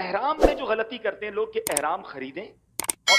احرام میں جو غلطی کرتے ہیں لوگ کہ احرام خریدیں اور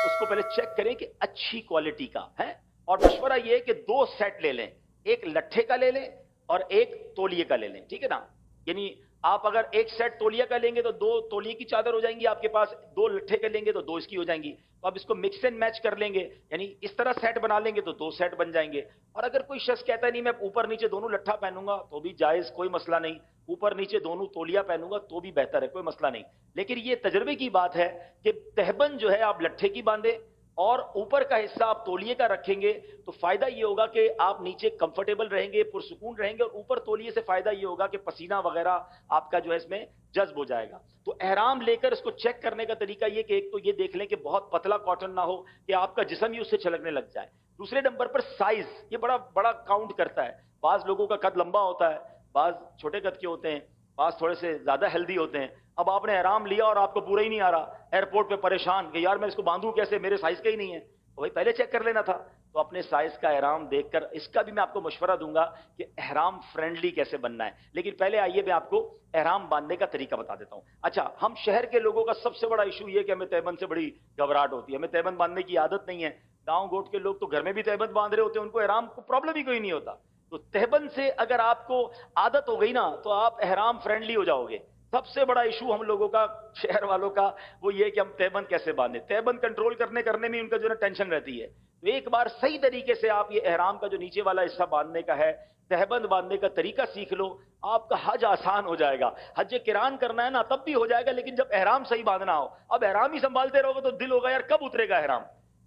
اس کو پہلے چیک کریں کہ اچھی کوالٹی کا ہے، اور مشورہ یہ ہے کہ دو سیٹ لے لیں، ایک لٹھے کا لے لیں اور ایک تولیے کا لے لیں، ٹھیک ہے نا؟ یعنی آپ اگر ایک سیٹ تولیہ کا لیں گے تو دو تولیے کی چادر ہو جائیں گی آپ کے پاس، دو لٹھے کا لیں گے تو دو اس کی ہو جائیں گی، تو آپ اس کو مکس اینڈ میچ کر لیں گے، یعنی اس طرح سیٹ بنا لیں گے تو دو سیٹ بن جائیں گے۔ اور اگر کوئی شخص کہتا ہے نہیں میں اوپر نیچے دونوں لٹھا پہنوں گا تو بھی جائز، کوئی مسئلہ نہیں، اوپر نیچے دونوں تولیہ پہنوں گا تو بھی بہتر ہے، کوئی مسئلہ نہیں۔ لیکن یہ تجربے کی بات ہے کہ تہبند جو ہے آپ لٹھے کی باندھیں اور اوپر کا حصہ آپ تولیے کا رکھیں گے تو فائدہ یہ ہوگا کہ آپ نیچے کمفرٹیبل رہیں گے، پرسکون رہیں گے، اور اوپر تولیے سے فائدہ یہ ہوگا کہ پسینہ وغیرہ آپ کا جو ہے اس میں جذب ہو جائے گا۔ تو احرام لے کر اس کو چیک کرنے کا طریقہ یہ کہ ایک تو یہ دیکھ لیں کہ بہت پتلا کاٹن نہ ہو کہ آپ کا جسم ہی اس سے چھلکنے لگ جائے۔ دوسرے نمبر پر سائز، یہ بڑا بڑا کاؤنٹ کرتا ہے۔ بعض لوگوں کا قد لمبا ہوتا ہے، بعض چھوٹے قد کے ہوتے ہیں، بعض تھوڑے سے زیادہ ہیلدی ہوتے ہیں۔ اب آپ نے احرام لیا اور آپ کو پورا ہی نہیں آ رہا، ایئرپورٹ پہ پریشان کہ یار میں اس کو باندھوں کیسے، میرے سائز کا ہی نہیں ہے، تو بھائی پہلے چیک کر لینا تھا۔ تو اپنے سائز کا احرام دیکھ کر، اس کا بھی میں آپ کو مشورہ دوں گا کہ احرام فرینڈلی کیسے بننا ہے، لیکن پہلے آئیے میں آپ کو احرام باندھنے کا طریقہ بتا دیتا ہوں۔ اچھا، ہم شہر کے لوگوں کا سب سے بڑا ایشو یہ کہ ہمیں تہبند سے بڑی گھبراہٹ ہوتی ہے، ہمیں تہبند باندھنے کی عادت نہیں ہے۔ گاؤں گوٹ کے لوگ تو گھر میں بھی تہبند باندھ رہے ہوتے ہیں، ان کو احرام کو پرابلم ہی کوئی نہیں ہوتا۔ تو تہبند سے اگر آپ کو عادت ہو گئی نا تو آپ احرام فرینڈلی ہو جاؤ گے۔ سب سے بڑا ایشو ہم لوگوں کا، شہر والوں کا، وہ یہ کہ ہم تہبند کیسے باندھیں، تہبند کنٹرول کرنے میں ان کا جو ہے ٹینشن رہتی ہے۔ تو ایک بار صحیح طریقے سے آپ یہ احرام کا جو نیچے والا حصہ باندھنے کا ہے، تہبند باندھنے کا طریقہ سیکھ لو، آپ کا حج آسان ہو جائے گا۔ حج کران کرنا ہے نا تب بھی ہو جائے گا، لیکن جب احرام صحیح باندھنا ہو، اب احرام ہی سنبھالتے رہو گے تو دل ہوگا یار کب اترے گا احرام۔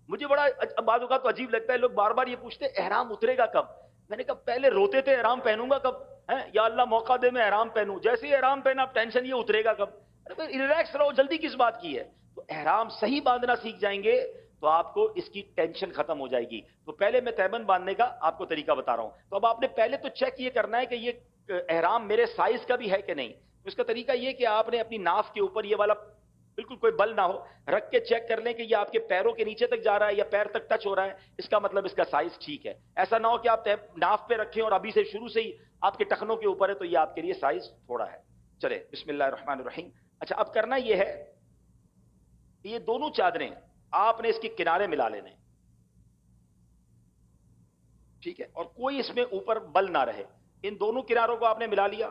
مجھے بڑا بعض اوقات تو عجیب لگتا ہے، لوگ بار بار یہ پوچھتے احرام اترے گا کب؟ میں نے کہا پہلے روتے تھے احرام پہنوں گا کب ہے، یا اللہ موقع دے میں احرام پہنوں، جیسے ہی احرام پہنا اب ٹینشن یہ اترے گا کب۔ ریلیکس رہو، جلدی کس بات کی ہے؟ تو احرام صحیح باندھنا سیکھ جائیں گے تو آپ کو اس کی ٹینشن ختم ہو جائے گی۔ تو پہلے میں تہبند باندھنے کا آپ کو طریقہ بتا رہا ہوں۔ تو اب آپ نے پہلے تو چیک یہ کرنا ہے کہ یہ احرام میرے سائز کا بھی ہے کہ نہیں۔ تو اس کا طریقہ یہ کہ آپ نے اپنی ناف کے اوپر یہ والا بالکل کوئی بل نہ ہو رکھ کے چیک کر لیں کہ یہ آپ کے پیروں کے نیچے تک جا رہا ہے یا پیر تک ٹچ ہو رہا ہے، اس کا مطلب اس کا سائز ٹھیک ہے۔ ایسا نہ ہو کہ آپ ناف پہ رکھیں اور ابھی سے شروع سے ہی آپ کے ٹخنوں کے اوپر ہے تو یہ آپ کے لیے سائز تھوڑا ہے۔ چلے بسم اللہ الرحمن الرحیم۔ اچھا، اب کرنا یہ ہے کہ یہ دونوں چادریں آپ نے اس کے کنارے ملا لینے، ٹھیک ہے، اور کوئی اس میں اوپر بل نہ رہے۔ ان دونوں کناروں کو آپ نے ملا لیا۔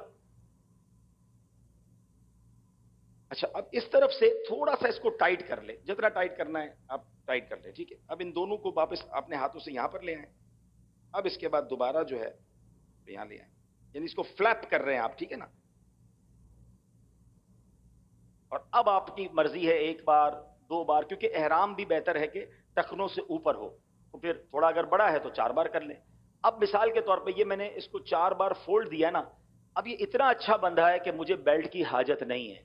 اچھا، اب اس طرف سے تھوڑا سا اس کو ٹائٹ کر لیں، جتنا ٹائٹ کرنا ہے آپ ٹائٹ کر لیں، ٹھیک ہے۔ اب ان دونوں کو واپس اپنے ہاتھوں سے یہاں پر لے آئیں۔ اب اس کے بعد دوبارہ جو ہے یہاں لے آئیں، یعنی اس کو فلیپ کر رہے ہیں آپ، ٹھیک ہے نا۔ اور اب آپ کی مرضی ہے ایک بار دو بار، کیونکہ احرام بھی بہتر ہے کہ ٹخنوں سے اوپر ہو، تو پھر تھوڑا اگر بڑا ہے تو چار بار کر لیں۔ اب مثال کے طور پہ یہ میں نے اس کو چار بار فولڈ دیا نا، اب یہ اتنا اچھا بندھا ہے کہ مجھے بیلٹ کی حاجت نہیں ہے،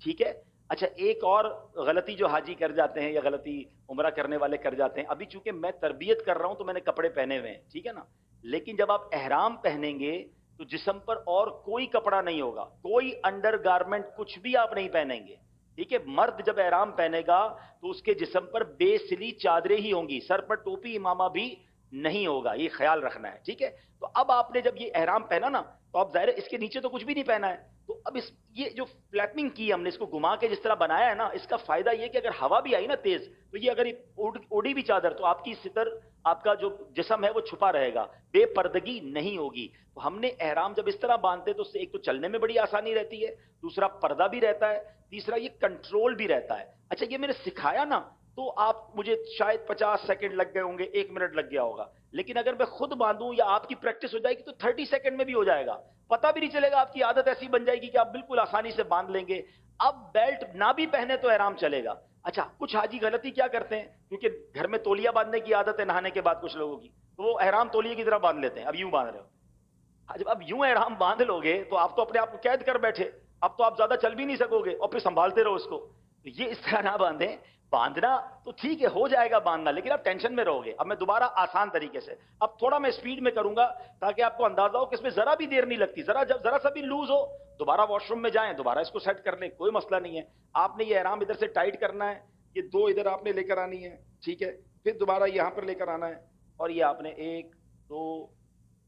ٹھیک ہے۔ اچھا، ایک اور غلطی جو حاجی کر جاتے ہیں یا غلطی عمرہ کرنے والے کر جاتے ہیں، ابھی چونکہ میں تربیت کر رہا ہوں تو میں نے کپڑے پہنے ہوئے ہیں، ٹھیک ہے نا، لیکن جب آپ احرام پہنیں گے تو جسم پر اور کوئی کپڑا نہیں ہوگا، کوئی انڈر گارمنٹ کچھ بھی آپ نہیں پہنیں گے، ٹھیک ہے۔ مرد جب احرام پہنے گا تو اس کے جسم پر بے سلی چادریں ہی ہوں گی، سر پر ٹوپی امامہ بھی نہیں ہوگا، یہ خیال رکھنا ہے، ٹھیک ہے۔ تو اب آپ نے جب یہ احرام پہنا نا تو اب ظاہر ہے اس کے نیچے تو کچھ بھی نہیں پہنا ہے، تو اب یہ جو فلیپنگ کی ہم نے، اس کو گھما کے جس طرح بنایا ہے نا، اس کا فائدہ یہ کہ اگر ہوا بھی آئی نا تیز تو یہ اگر اڑی بھی چادر تو آپ کی ستر، آپ کا جو جسم ہے وہ چھپا رہے گا، بے پردگی نہیں ہوگی۔ تو ہم نے احرام جب اس طرح باندھتے تو اس سے ایک تو چلنے میں بڑی آسانی رہتی ہے، دوسرا پردہ بھی رہتا ہے، تیسرا یہ کنٹرول بھی رہتا ہے۔ اچھا، یہ میں نے سکھایا نا تو آپ مجھے شاید 50 سیکنڈ لگ گئے ہوں گے، 1 منٹ لگ گیا ہوگا، لیکن اگر میں خود باندھوں یا آپ کی پریکٹس ہو جائے گی تو 30 سیکنڈ میں بھی ہو جائے گا، پتہ بھی نہیں چلے گا، آپ کی عادت ایسی بن جائے گی کہ آپ بالکل آسانی سے باندھ لیں گے۔ اب بیلٹ نہ بھی پہنے تو احرام چلے گا۔ اچھا، کچھ حاجی غلطی کیا کرتے ہیں، کیونکہ گھر میں تولیہ باندھنے کی عادت ہے نہانے کے بعد کچھ لوگوں کی، تو وہ احرام تولیے کی طرح باندھ لیتے ہیں، اب یوں باندھ رہے ہو۔ جب اب یوں احرام باندھ لو گے تو آپ تو اپنے آپ کو قید کر بیٹھے، اب تو آپ زیادہ چل بھی نہیں سکو گے اور پھر سنبھالتے رہو اس کو۔ تو یہ اس طرح نہ باندھیں، باندھنا تو ٹھیک ہے ہو جائے گا باندھنا، لیکن آپ ٹینشن میں رہو گے۔ اب میں دوبارہ آسان طریقے سے، اب تھوڑا میں سپیڈ میں کروں گا تاکہ آپ کو اندازہ ہو کہ اس میں ذرا بھی دیر نہیں لگتی، ذرا سا بھی لوز ہو دوبارہ واش روم میں جائیں، دوبارہ اس کو سیٹ کر لیں، کوئی مسئلہ نہیں ہے۔ آپ نے یہ احرام ادھر سے ٹائٹ کرنا ہے، یہ دو ادھر آپ نے لے کر آنی ہے، ٹھیک ہے، پھر دوبارہ یہاں پر لے کر آنا ہے، اور یہ آپ نے 1 2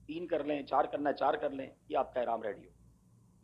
3 کر لیں، 4 کرنا ہے 4 کر لیں، یہ آپ کا احرام ریڈی ہو۔